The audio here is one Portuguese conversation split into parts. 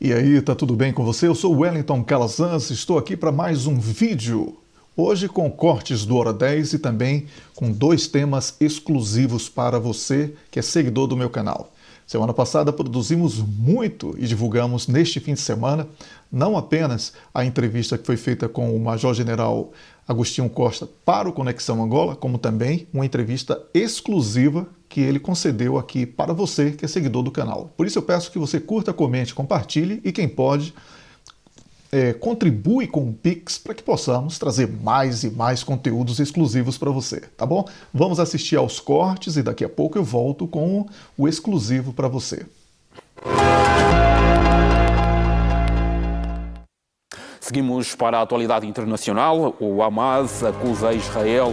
E aí, tá tudo bem com você? Eu sou o Wellington Calazans, estou aqui para mais um vídeo. Hoje com cortes do Hora 10 e também com dois temas exclusivos para você que é seguidor do meu canal. Semana passada produzimos muito e divulgamos neste fim de semana não apenas a entrevista que foi feita com o Major-General Agostinho Costa para o Conexão Angola, como também uma entrevista exclusiva que ele concedeu aqui para você que é seguidor do canal. Por isso eu peço que você curta, comente, compartilhe e quem pode contribui com o Pix para que possamos trazer mais e mais conteúdos exclusivos para você, tá bom? Vamos assistir aos cortes e daqui a pouco eu volto com o exclusivo para você. Seguimos para a atualidade internacional. O Hamas acusa Israel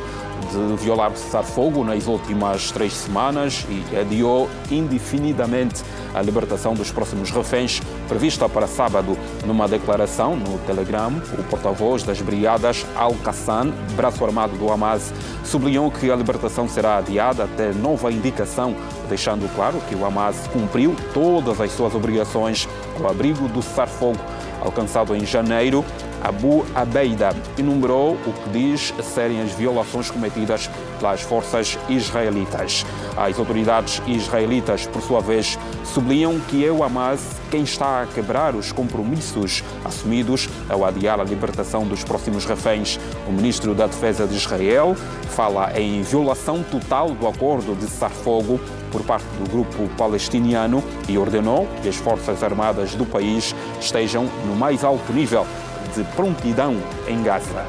de violar o cessar-fogo nas últimas 3 semanas e adiou indefinidamente a libertação dos próximos reféns, prevista para sábado. Numa declaração no Telegram, o porta-voz das Brigadas Al-Qassam, braço armado do Hamas, sublinhou que a libertação será adiada até nova indicação, deixando claro que o Hamas cumpriu todas as suas obrigações ao abrigo do cessar-fogo alcançado em janeiro. Abu Abeida enumerou o que diz serem as violações cometidas pelas forças israelitas. As autoridades israelitas, por sua vez, sublinham que é o Hamas quem está a quebrar os compromissos assumidos ao adiar a libertação dos próximos reféns. O ministro da Defesa de Israel fala em violação total do acordo de cessar-fogo por parte do grupo palestiniano e ordenou que as forças armadas do país estejam no mais alto nível de prontidão em Gaza.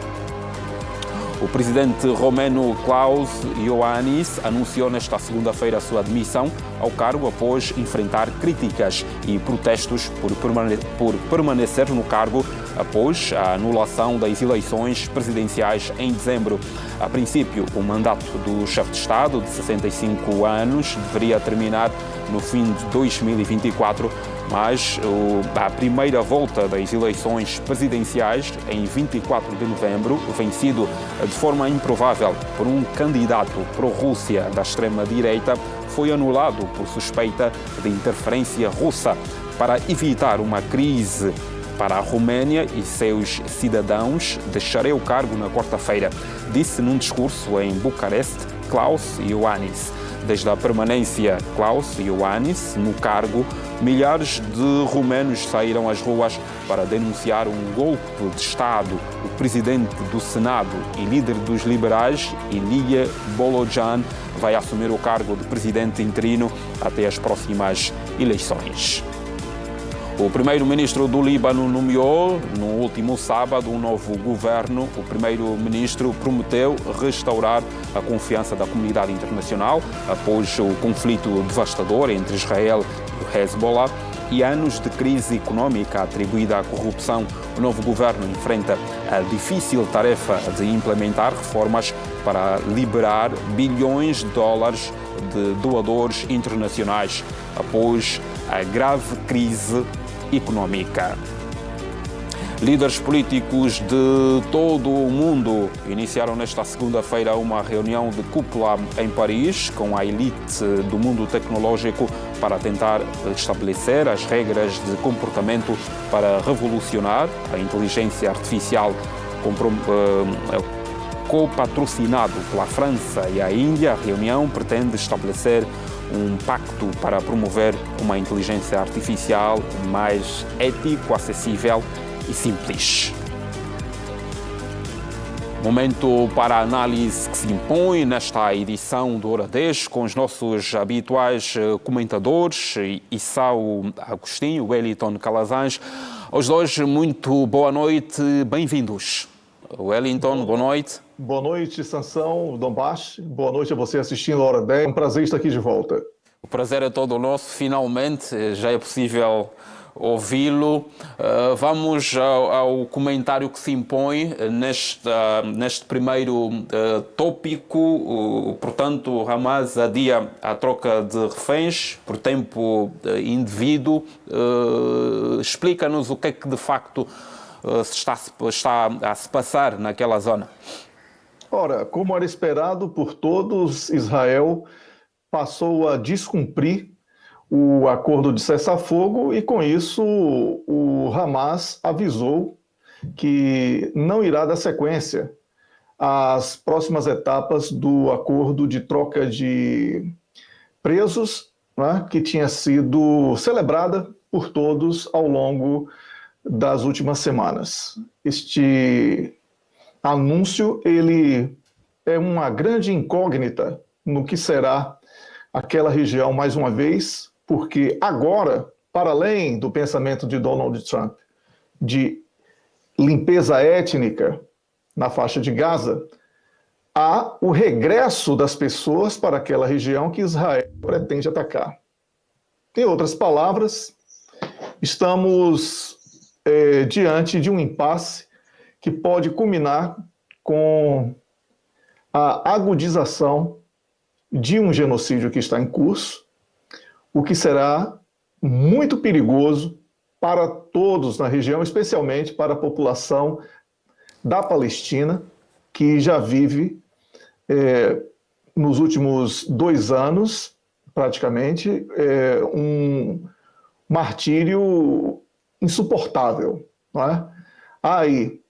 O presidente romeno Klaus Iohannis anunciou nesta segunda-feira a sua admissão ao cargo após enfrentar críticas e protestos por permanecer no cargo após a anulação das eleições presidenciais em dezembro. A princípio, o mandato do chefe de Estado, de 65 anos, deveria terminar no fim de 2024, mas a primeira volta das eleições presidenciais, em 24 de novembro, vencido de forma improvável por um candidato pró-Rússia da extrema-direita, foi anulado por suspeita de interferência russa. Para evitar uma crise para a Roménia e seus cidadãos, deixarei o cargo na quarta-feira, disse num discurso em Bucareste Klaus Iohannis. Desde a permanência Klaus Iohannis no cargo, milhares de romenos saíram às ruas para denunciar um golpe de Estado. O presidente do Senado e líder dos liberais, Ilia Bolojan, vai assumir o cargo de presidente interino até as próximas eleições. O primeiro-ministro do Líbano nomeou, no último sábado, um novo governo. O primeiro-ministro prometeu restaurar a confiança da comunidade internacional após o conflito devastador entre Israel e o Hezbollah e anos de crise econômica atribuída à corrupção. O novo governo enfrenta a difícil tarefa de implementar reformas para liberar bilhões de dólares de doadores internacionais após a grave crise econômica. Líderes políticos de todo o mundo iniciaram nesta segunda-feira uma reunião de cúpula em Paris com a elite do mundo tecnológico para tentar estabelecer as regras de comportamento para revolucionar a inteligência artificial. Co-patrocinado pela França e a Índia, a reunião pretende estabelecer um pacto para promover uma inteligência artificial mais ético, acessível e simples. Momento para a análise que se impõe nesta edição do Hora 10 com os nossos habituais comentadores, Issao Agostinho, Wellington Calazans. Aos dois, muito boa noite, bem-vindos. Wellington, boa noite. Boa noite, Sansão, Dombache. Boa noite a você assistindo a Hora 10. É um prazer estar aqui de volta. O prazer é todo nosso, finalmente, já é possível ouvi-lo. Vamos ao comentário que se impõe neste primeiro tópico. Portanto, Hamas adia a troca de reféns por tempo indevido. Explica-nos o que é que de facto está a se passar naquela zona. Ora, como era esperado por todos, Israel passou a descumprir o acordo de cessar-fogo e, com isso, o Hamas avisou que não irá dar sequência às próximas etapas do acordo de troca de presos, né, que tinha sido celebrada por todos ao longo das últimas semanas. Este anúncio ele é uma grande incógnita no que será aquela região mais uma vez, porque agora, para além do pensamento de Donald Trump de limpeza étnica na faixa de Gaza, há o regresso das pessoas para aquela região que Israel pretende atacar. Em outras palavras, estamos diante de um impasse que pode culminar com a agudização de um genocídio que está em curso, o que será muito perigoso para todos na região, especialmente para a população da Palestina, que já vive, nos últimos 2 anos, praticamente, um martírio insuportável. Não é? Há aí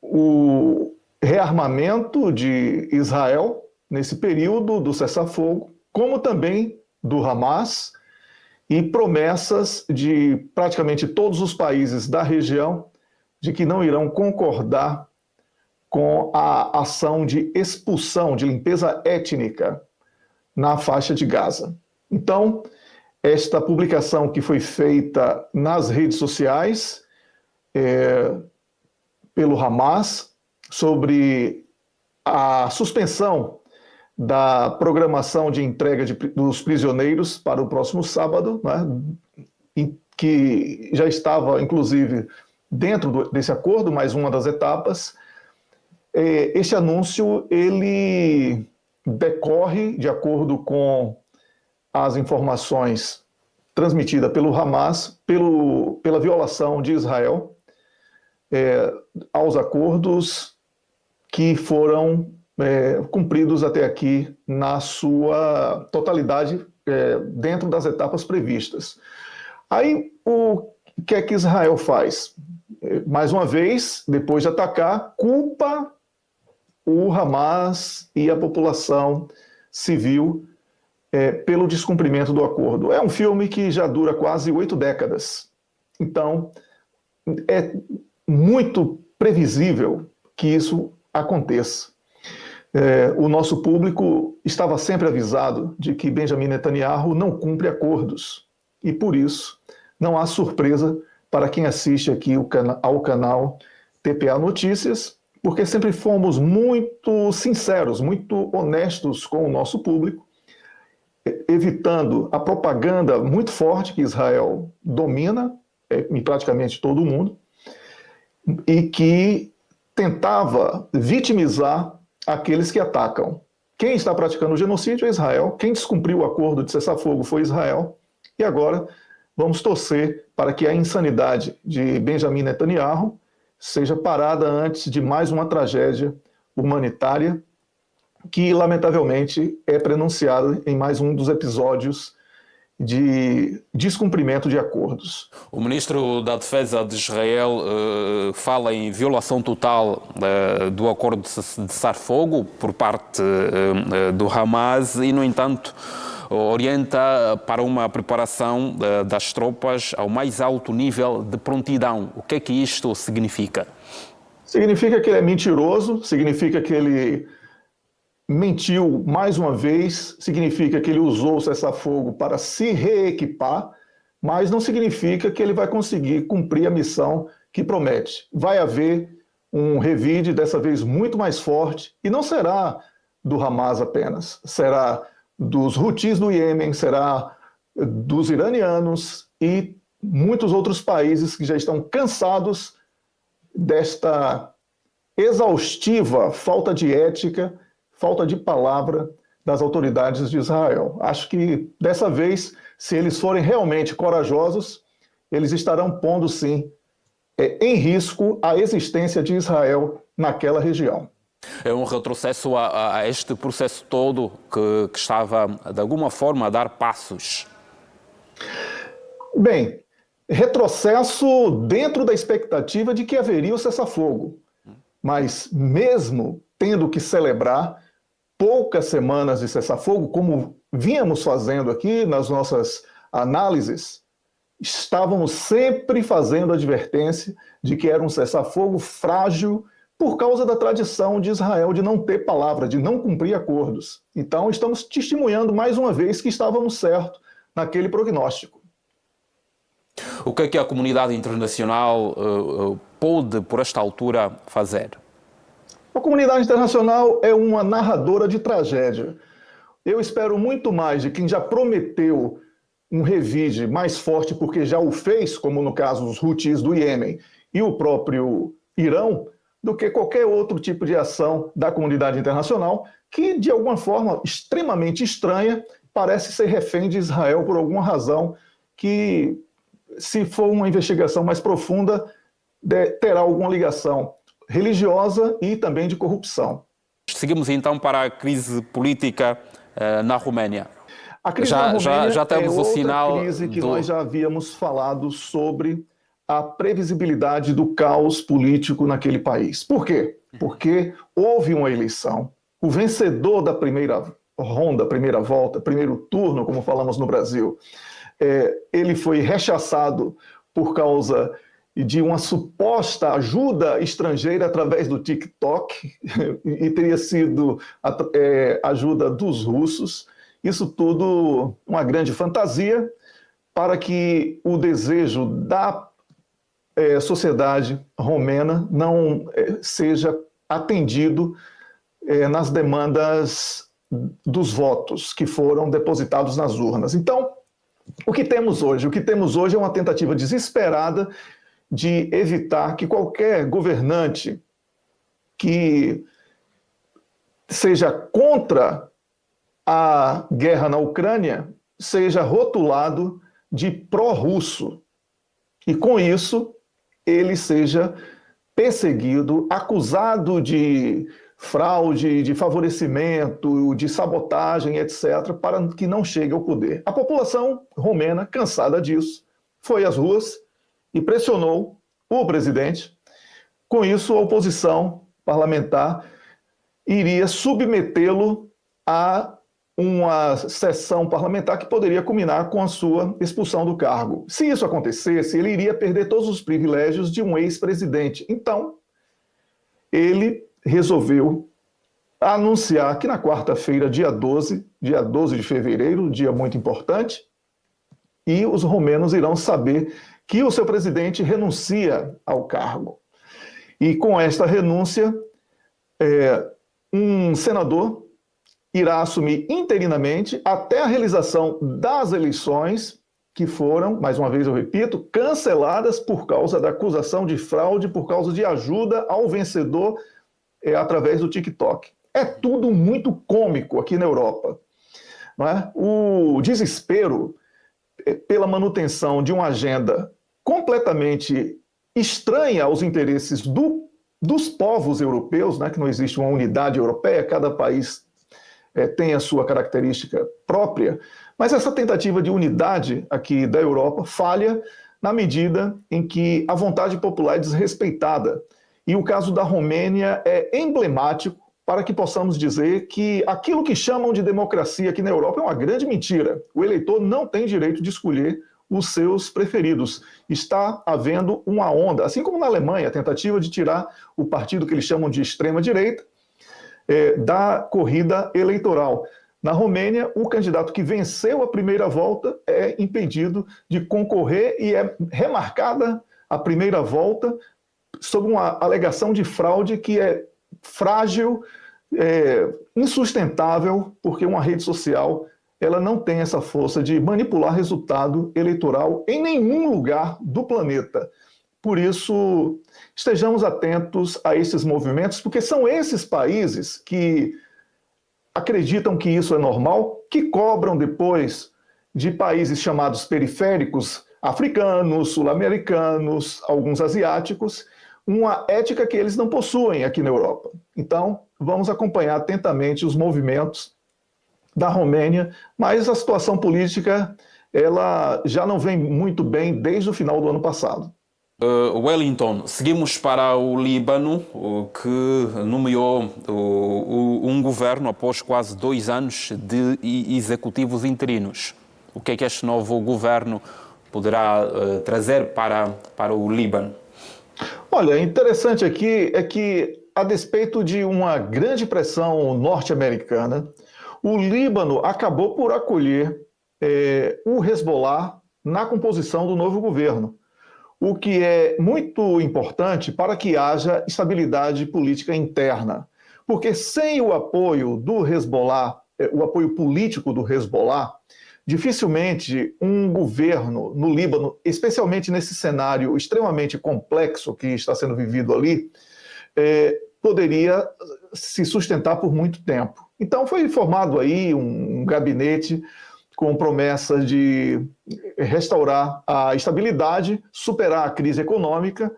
o rearmamento de Israel nesse período do cessar-fogo, como também do Hamas, e promessas de praticamente todos os países da região de que não irão concordar com a ação de expulsão, de limpeza étnica na faixa de Gaza. Então, esta publicação que foi feita nas redes sociais pelo Hamas sobre a suspensão da programação de entrega dos prisioneiros para o próximo sábado, né, que já estava, inclusive, dentro desse acordo, mais uma das etapas. Este anúncio ele decorre de acordo com as informações transmitidas pelo Hamas, pela violação de Israel aos acordos que foram cumpridos até aqui na sua totalidade dentro das etapas previstas. Aí, o que é que Israel faz? Mais uma vez, depois de atacar, culpa o Hamas e a população civil pelo descumprimento do acordo. É um filme que já dura quase 8 décadas. Então, é muito previsível que isso aconteça. O nosso público estava sempre avisado de que Benjamin Netanyahu não cumpre acordos. E, por isso, não há surpresa para quem assiste aqui ao canal TPA Notícias, porque sempre fomos muito sinceros, muito honestos com o nosso público, evitando a propaganda muito forte que Israel domina em praticamente todo o mundo e que tentava vitimizar aqueles que atacam. Quem está praticando o genocídio é Israel, quem descumpriu o acordo de cessar-fogo foi Israel, e agora vamos torcer para que a insanidade de Benjamin Netanyahu seja parada antes de mais uma tragédia humanitária que, lamentavelmente, é prenunciada em mais um dos episódios de descumprimento de acordos. O ministro da Defesa de Israel fala em violação total do acordo de cessar-fogo por parte do Hamas e, no entanto, orienta para uma preparação das tropas ao mais alto nível de prontidão. O que é que isto significa? Significa que ele é mentiroso, significa que ele mentiu mais uma vez, significa que ele usou o cessar-fogo para se reequipar, mas não significa que ele vai conseguir cumprir a missão que promete. Vai haver um revide, dessa vez muito mais forte, e não será do Hamas apenas, será dos Houthis do Iêmen, será dos iranianos e muitos outros países que já estão cansados desta exaustiva falta de ética, falta de palavra das autoridades de Israel. Acho que, dessa vez, se eles forem realmente corajosos, eles estarão pondo, sim, em risco a existência de Israel naquela região. É um retrocesso a este processo todo que estava, de alguma forma, a dar passos? Bem, retrocesso dentro da expectativa de que haveria o cessar-fogo. Mas mesmo tendo que celebrar poucas semanas de cessar-fogo, como vínhamos fazendo aqui nas nossas análises, estávamos sempre fazendo advertência de que era um cessar-fogo frágil por causa da tradição de Israel de não ter palavra, de não cumprir acordos. Então, estamos testemunhando mais uma vez que estávamos certos naquele prognóstico. O que é que a comunidade internacional pôde, por esta altura, fazer? A comunidade internacional é uma narradora de tragédia. Eu espero muito mais de quem já prometeu um revide mais forte, porque já o fez, como no caso os Houthis do Iêmen e o próprio Irão, do que qualquer outro tipo de ação da comunidade internacional, que, de alguma forma extremamente estranha, parece ser refém de Israel por alguma razão que, se for uma investigação mais profunda, terá alguma ligação religiosa e também de corrupção. Seguimos então para a crise política na Roménia. A crise na Romênia já temos é o sinal outra crise que nós já havíamos falado sobre a previsibilidade do caos político naquele país. Por quê? Porque houve uma eleição, o vencedor da primeira ronda, primeira volta, primeiro turno, como falamos no Brasil, ele foi rechaçado por causa de uma suposta ajuda estrangeira através do TikTok, e teria sido ajuda dos russos. Isso tudo uma grande fantasia para que o desejo da sociedade romena não seja atendido nas demandas dos votos que foram depositados nas urnas. Então, o que temos hoje? O que temos hoje é uma tentativa desesperada de evitar que qualquer governante que seja contra a guerra na Ucrânia seja rotulado de pró-russo e, com isso, ele seja perseguido, acusado de fraude, de favorecimento, de sabotagem, etc., para que não chegue ao poder. A população romena, cansada disso, foi às ruas e pressionou o presidente. Com isso, a oposição parlamentar iria submetê-lo a uma sessão parlamentar que poderia culminar com a sua expulsão do cargo. Se isso acontecesse, ele iria perder todos os privilégios de um ex-presidente. Então, ele resolveu anunciar que na quarta-feira, dia 12 de fevereiro, dia muito importante, e os romenos irão saber que o seu presidente renuncia ao cargo. E com esta renúncia, um senador irá assumir interinamente até a realização das eleições, que foram, mais uma vez eu repito, canceladas por causa da acusação de fraude, por causa de ajuda ao vencedor através do TikTok. É tudo muito cômico aqui na Europa. Não é? O desespero pela manutenção de uma agenda completamente estranha aos interesses dos povos europeus, né? Que não existe uma unidade europeia, cada país tem a sua característica própria, mas essa tentativa de unidade aqui da Europa falha na medida em que a vontade popular é desrespeitada. E o caso da Romênia é emblemático para que possamos dizer que aquilo que chamam de democracia aqui na Europa é uma grande mentira. O eleitor não tem direito de escolher os seus preferidos. Está havendo uma onda, assim como na Alemanha, a tentativa de tirar o partido que eles chamam de extrema-direita da corrida eleitoral. Na Romênia, o candidato que venceu a primeira volta é impedido de concorrer e é remarcada a primeira volta sob uma alegação de fraude que é frágil, insustentável, porque uma rede social ela não tem essa força de manipular resultado eleitoral em nenhum lugar do planeta. Por isso, estejamos atentos a esses movimentos, porque são esses países que acreditam que isso é normal, que cobram depois de países chamados periféricos, africanos, sul-americanos, alguns asiáticos, uma ética que eles não possuem aqui na Europa. Então, vamos acompanhar atentamente os movimentos da Romênia, mas a situação política ela já não vem muito bem desde o final do ano passado. Wellington, seguimos para o Líbano, que nomeou um governo após quase 2 anos de executivos interinos. O que é que este novo governo poderá trazer para o Líbano? Olha, interessante aqui é que, a despeito de uma grande pressão norte-americana, o Líbano acabou por acolher o Hezbollah na composição do novo governo, o que é muito importante para que haja estabilidade política interna. Porque sem o apoio do Hezbollah, o apoio político do Hezbollah, dificilmente um governo no Líbano, especialmente nesse cenário extremamente complexo que está sendo vivido ali, poderia se sustentar por muito tempo. Então foi formado aí um gabinete com promessa de restaurar a estabilidade, superar a crise econômica,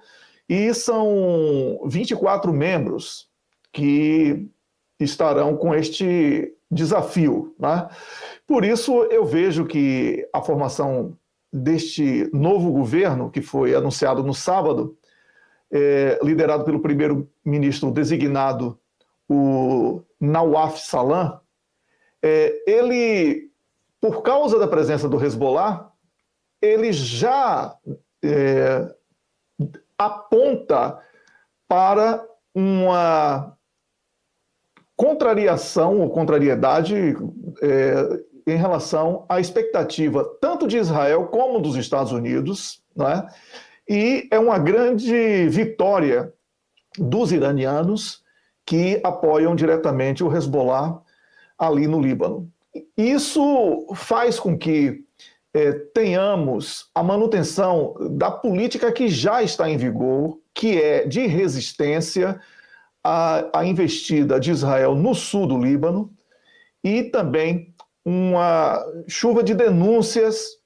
e são 24 membros que estarão com este desafio, né? Por isso eu vejo que a formação deste novo governo, que foi anunciado no sábado, liderado pelo primeiro-ministro designado, o Nawaf Salam, ele, por causa da presença do Hezbollah, ele já aponta para uma contrariação ou contrariedade em relação à expectativa tanto de Israel como dos Estados Unidos, né? E é uma grande vitória dos iranianos que apoiam diretamente o Hezbollah ali no Líbano. Isso faz com que tenhamos a manutenção da política que já está em vigor, que é de resistência à investida de Israel no sul do Líbano, e também uma chuva de denúncias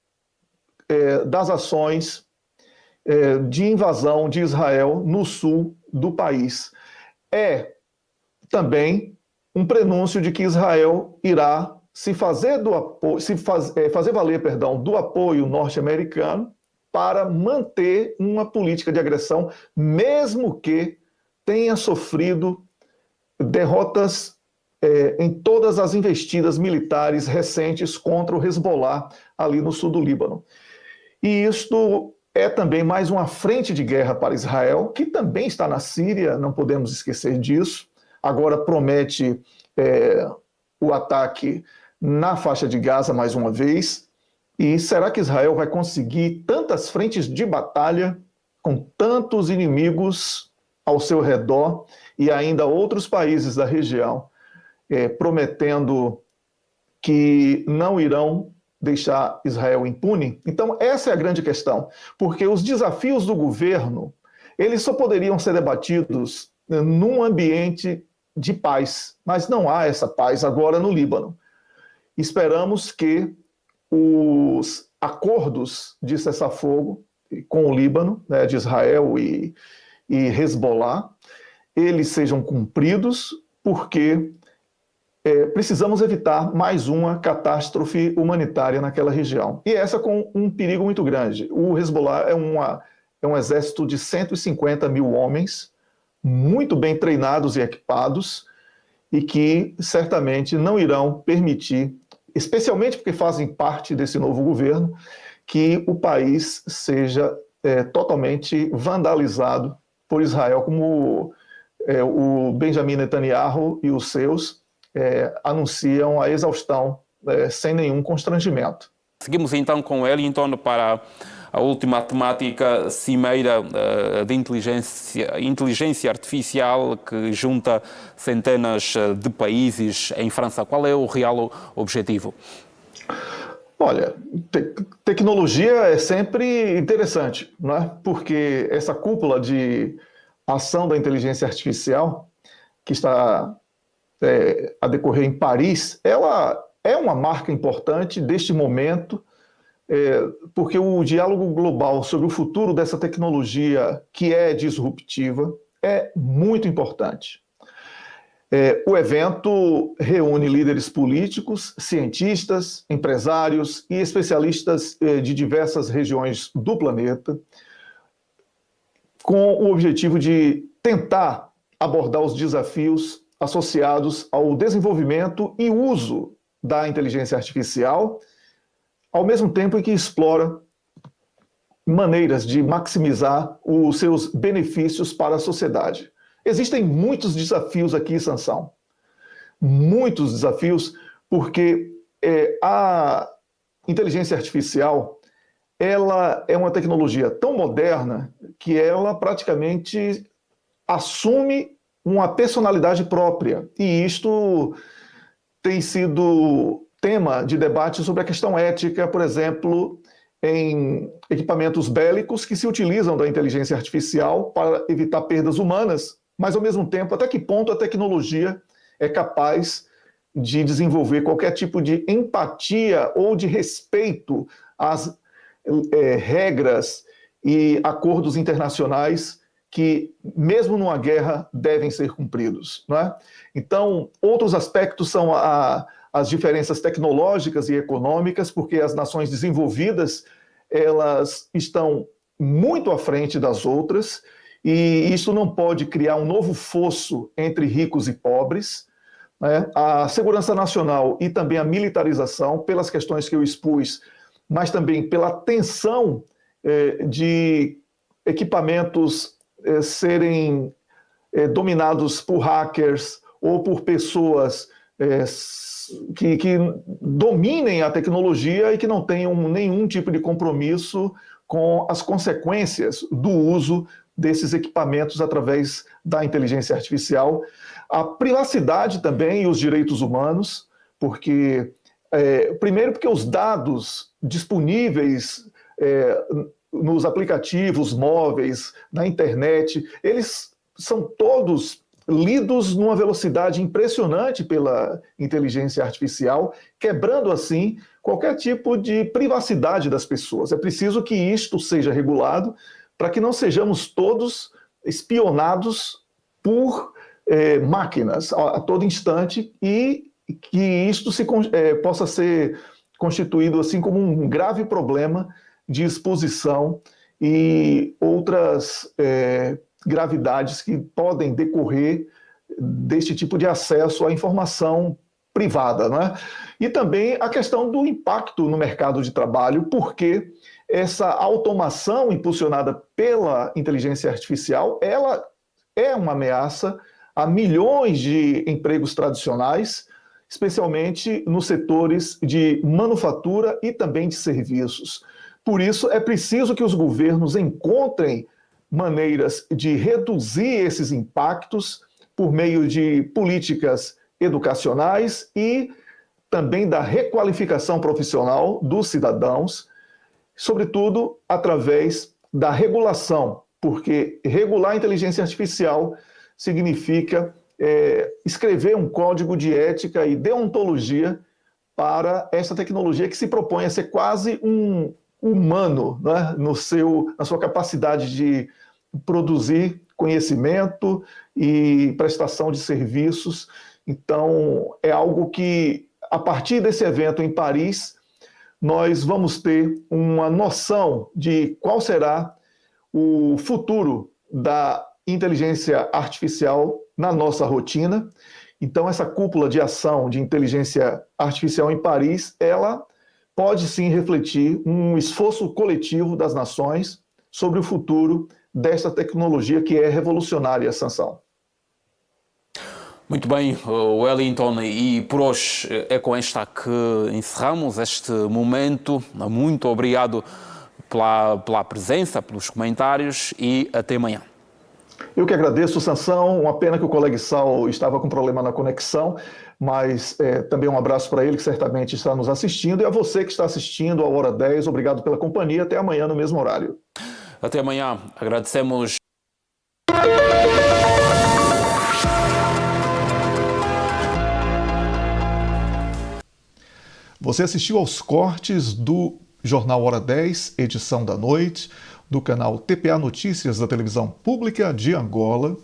das ações de invasão de Israel no sul do país. É também um prenúncio de que Israel irá fazer valer, do apoio norte-americano para manter uma política de agressão, mesmo que tenha sofrido derrotas em todas as investidas militares recentes contra o Hezbollah ali no sul do Líbano. E isto é também mais uma frente de guerra para Israel, que também está na Síria, não podemos esquecer disso. Agora promete o ataque na faixa de Gaza mais uma vez. E será que Israel vai conseguir tantas frentes de batalha com tantos inimigos ao seu redor e ainda outros países da região prometendo que não irão deixar Israel impune? Então essa é a grande questão, porque os desafios do governo, eles só poderiam ser debatidos num ambiente de paz, mas não há essa paz agora no Líbano. Esperamos que os acordos de cessar-fogo com o Líbano, né, de Israel e Hezbollah, eles sejam cumpridos, porque precisamos evitar mais uma catástrofe humanitária naquela região. E essa com um perigo muito grande. O Hezbollah é um exército de 150 mil homens, muito bem treinados e equipados, e que certamente não irão permitir, especialmente porque fazem parte desse novo governo, que o país seja totalmente vandalizado por Israel, como o Benjamin Netanyahu e os seus anunciam a exaustão sem nenhum constrangimento. Seguimos então com Wellington para a última temática, cimeira de inteligência artificial que junta centenas de países em França. Qual é o real objetivo? Olha, tecnologia é sempre interessante, não é? Porque essa cúpula de ação da inteligência artificial que está a decorrer em Paris, ela é uma marca importante deste momento, porque o diálogo global sobre o futuro dessa tecnologia que é disruptiva é muito importante. O evento reúne líderes políticos, cientistas, empresários e especialistas de diversas regiões do planeta, com o objetivo de tentar abordar os desafios associados ao desenvolvimento e uso da inteligência artificial, ao mesmo tempo em que explora maneiras de maximizar os seus benefícios para a sociedade. Existem muitos desafios aqui, Sansão. Muitos desafios, porque a inteligência artificial ela é uma tecnologia tão moderna que ela praticamente assume uma personalidade própria. E isto tem sido tema de debate sobre a questão ética, por exemplo, em equipamentos bélicos que se utilizam da inteligência artificial para evitar perdas humanas, mas, ao mesmo tempo, até que ponto a tecnologia é capaz de desenvolver qualquer tipo de empatia ou de respeito às regras e acordos internacionais que, mesmo numa guerra, devem ser cumpridos, não é? Então, outros aspectos são as diferenças tecnológicas e econômicas, porque as nações desenvolvidas elas estão muito à frente das outras, e isso não pode criar um novo fosso entre ricos e pobres, né? A segurança nacional e também a militarização, pelas questões que eu expus, mas também pela tensão de equipamentos serem dominados por hackers ou por pessoas que dominem a tecnologia e que não tenham nenhum tipo de compromisso com as consequências do uso desses equipamentos através da inteligência artificial. A privacidade também e os direitos humanos, porque, primeiro, porque os dados disponíveis nos aplicativos móveis, na internet, eles são todos lidos numa velocidade impressionante pela inteligência artificial, quebrando assim qualquer tipo de privacidade das pessoas. É preciso que isto seja regulado para que não sejamos todos espionados por máquinas a todo instante e que isto possa ser constituído assim como um grave problema de exposição e outras gravidades que podem decorrer deste tipo de acesso à informação privada, né? E também a questão do impacto no mercado de trabalho, porque essa automação impulsionada pela inteligência artificial, ela é uma ameaça a milhões de empregos tradicionais, especialmente nos setores de manufatura e também de serviços. Por isso, é preciso que os governos encontrem maneiras de reduzir esses impactos por meio de políticas educacionais e também da requalificação profissional dos cidadãos, sobretudo através da regulação, porque regular a inteligência artificial significa escrever um código de ética e deontologia para essa tecnologia que se propõe a ser quase um humano, né, na sua capacidade de produzir conhecimento e prestação de serviços. Então, é algo que, a partir desse evento em Paris, nós vamos ter uma noção de qual será o futuro da inteligência artificial na nossa rotina. Então, essa cúpula de ação de inteligência artificial em Paris, ela pode sim refletir um esforço coletivo das nações sobre o futuro desta tecnologia que é revolucionária, Sansão. Muito bem, Wellington, e por hoje é com esta que encerramos este momento. Muito obrigado pela presença, pelos comentários e até amanhã. Eu que agradeço, Sansão. Uma pena que o colega Sal estava com problema na conexão, mas também um abraço para ele, que certamente está nos assistindo, e a você que está assistindo ao Hora 10, obrigado pela companhia. Até amanhã no mesmo horário. Até amanhã. Agradecemos. Você assistiu aos cortes do Jornal Hora 10, edição da noite, do canal TPA Notícias da Televisão Pública de Angola.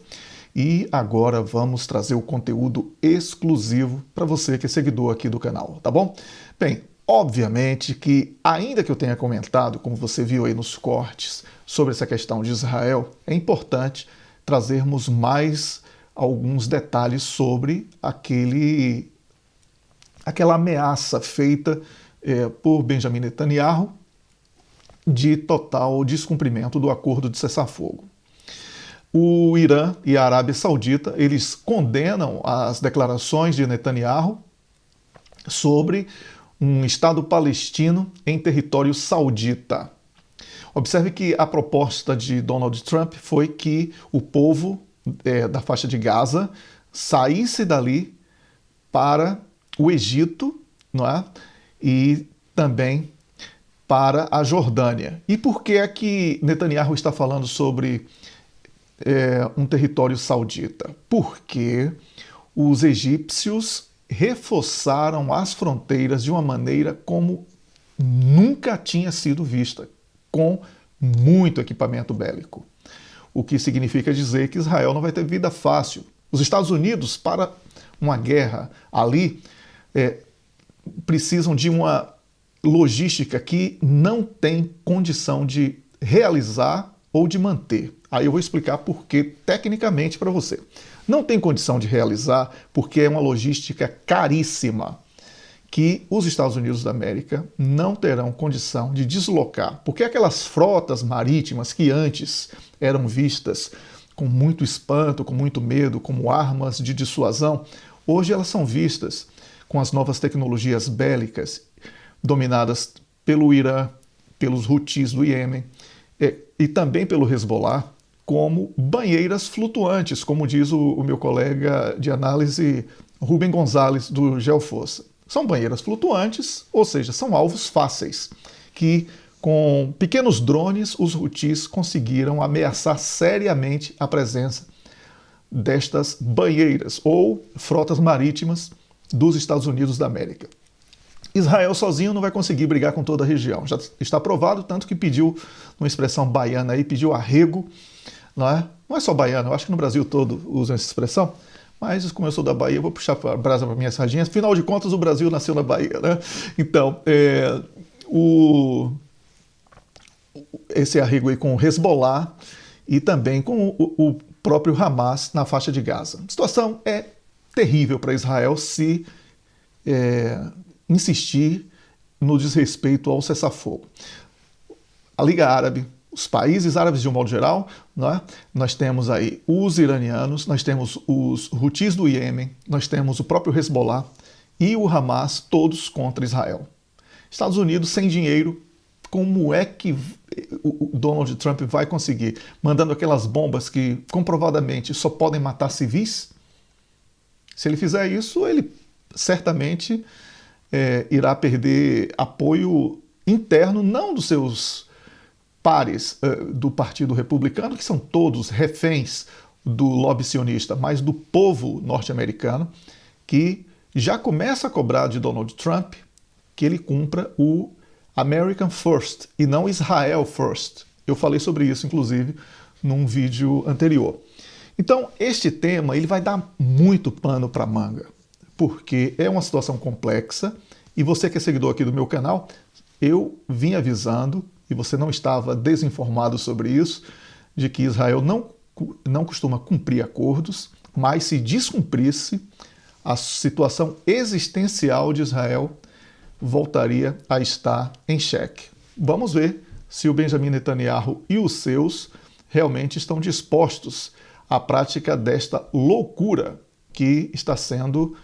E agora vamos trazer o conteúdo exclusivo para você que é seguidor aqui do canal, tá bom? Bem, obviamente que, ainda que eu tenha comentado, como você viu aí nos cortes, sobre essa questão de Israel, é importante trazermos mais alguns detalhes sobre aquela ameaça feita por Benjamin Netanyahu de total descumprimento do acordo de cessar-fogo. O Irã e a Arábia Saudita, eles condenam as declarações de Netanyahu sobre um Estado palestino em território saudita. Observe que a proposta de Donald Trump foi que o povo da faixa de Gaza saísse dali para o Egito, não é? E também para a Jordânia. E por que é que Netanyahu está falando sobre um território saudita? Porque os egípcios reforçaram as fronteiras de uma maneira como nunca tinha sido vista, com muito equipamento bélico. O que significa dizer que Israel não vai ter vida fácil. Os Estados Unidos, para uma guerra ali, precisam de uma logística que não tem condição de realizar ou de manter. Aí eu vou explicar por que tecnicamente para você. Não tem condição de realizar porque é uma logística caríssima que os Estados Unidos da América não terão condição de deslocar. Porque aquelas frotas marítimas que antes eram vistas com muito espanto, com muito medo, como armas de dissuasão, hoje elas são vistas com as novas tecnologias bélicas dominadas pelo Irã, pelos Houthis do Iêmen e também pelo Hezbollah, como banheiras flutuantes, como diz o meu colega de análise Rubem Gonzalez do Geoforça. São banheiras flutuantes, ou seja, são alvos fáceis, que com pequenos drones os Houthis conseguiram ameaçar seriamente a presença destas banheiras ou frotas marítimas dos Estados Unidos da América. Israel sozinho não vai conseguir brigar com toda a região. Já está provado, tanto que pediu, uma expressão baiana aí, pediu arrego. Não é só baiano, eu acho que no Brasil todo usam essa expressão, mas como eu sou da Bahia, eu vou puxar a brasa para minhas sardinhas. Afinal de contas, o Brasil nasceu na Bahia, né? Então, esse arrego aí com o Hezbollah e também com o próprio Hamas na faixa de Gaza. A situação é terrível para Israel se insistir no desrespeito ao cessar-fogo. A Liga Árabe, os países árabes de um modo geral, né? Nós temos aí os iranianos, nós temos os Houthis do Iêmen, nós temos o próprio Hezbollah e o Hamas, todos contra Israel. Estados Unidos sem dinheiro, como é que o Donald Trump vai conseguir? Mandando aquelas bombas que comprovadamente só podem matar civis? Se ele fizer isso, ele certamente irá perder apoio interno, não dos seus pares do Partido Republicano, que são todos reféns do lobby sionista, mas do povo norte-americano, que já começa a cobrar de Donald Trump que ele cumpra o American First e não Israel First. Eu falei sobre isso, inclusive, num vídeo anterior. Então, este tema ele vai dar muito pano para manga, porque é uma situação complexa e você que é seguidor aqui do meu canal, eu vim avisando, e você não estava desinformado sobre isso, de que Israel não costuma cumprir acordos, mas se descumprisse, a situação existencial de Israel voltaria a estar em xeque. Vamos ver se o Benjamin Netanyahu e os seus realmente estão dispostos à prática desta loucura que está sendo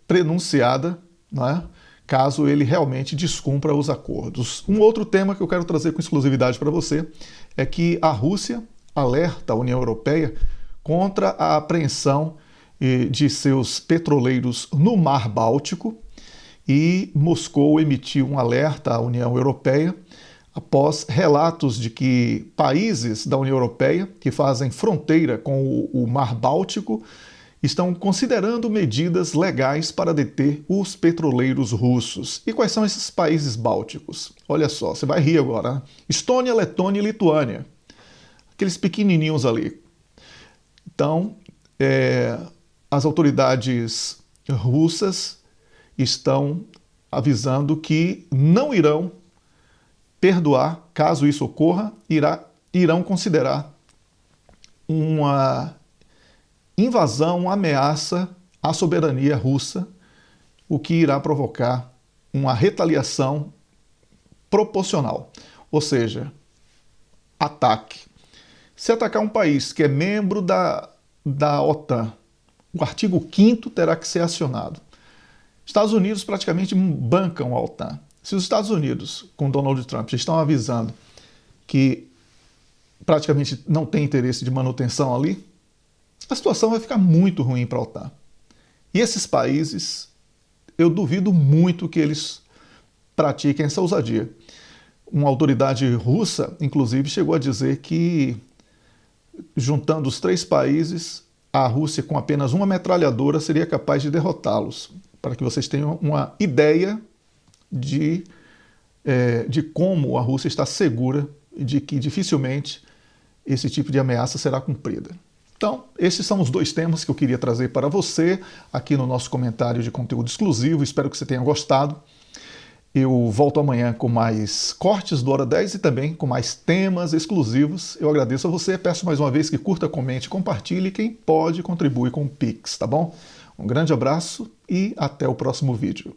prenunciada, não é? Caso ele realmente descumpra os acordos. Um outro tema que eu quero trazer com exclusividade para você é que a Rússia alerta a União Europeia contra a apreensão de seus petroleiros no Mar Báltico e Moscou emitiu um alerta à União Europeia após relatos de que países da União Europeia que fazem fronteira com o Mar Báltico estão considerando medidas legais para deter os petroleiros russos. E quais são esses países bálticos? Olha só, você vai rir agora, né? Estônia, Letônia e Lituânia. Aqueles pequenininhos ali. Então, as autoridades russas estão avisando que não irão perdoar, caso isso ocorra, irão considerar uma invasão, uma ameaça à soberania russa, o que irá provocar uma retaliação proporcional, ou seja, ataque. Se atacar um país que é membro da OTAN, o artigo 5º terá que ser acionado. Estados Unidos praticamente bancam a OTAN. Se os Estados Unidos, com Donald Trump, já estão avisando que praticamente não tem interesse de manutenção ali, a situação vai ficar muito ruim para a OTAN. E esses países, eu duvido muito que eles pratiquem essa ousadia. Uma autoridade russa, inclusive, chegou a dizer que, juntando os 3 países, a Rússia, com apenas uma metralhadora, seria capaz de derrotá-los. Para que vocês tenham uma ideia de como a Rússia está segura de que dificilmente esse tipo de ameaça será cumprida. Então, esses são os 2 temas que eu queria trazer para você aqui no nosso comentário de conteúdo exclusivo. Espero que você tenha gostado. Eu volto amanhã com mais cortes do Hora 10 e também com mais temas exclusivos. Eu agradeço a você, peço mais uma vez que curta, comente, compartilhe. Quem pode, contribui com o Pix, tá bom? Um grande abraço e até o próximo vídeo.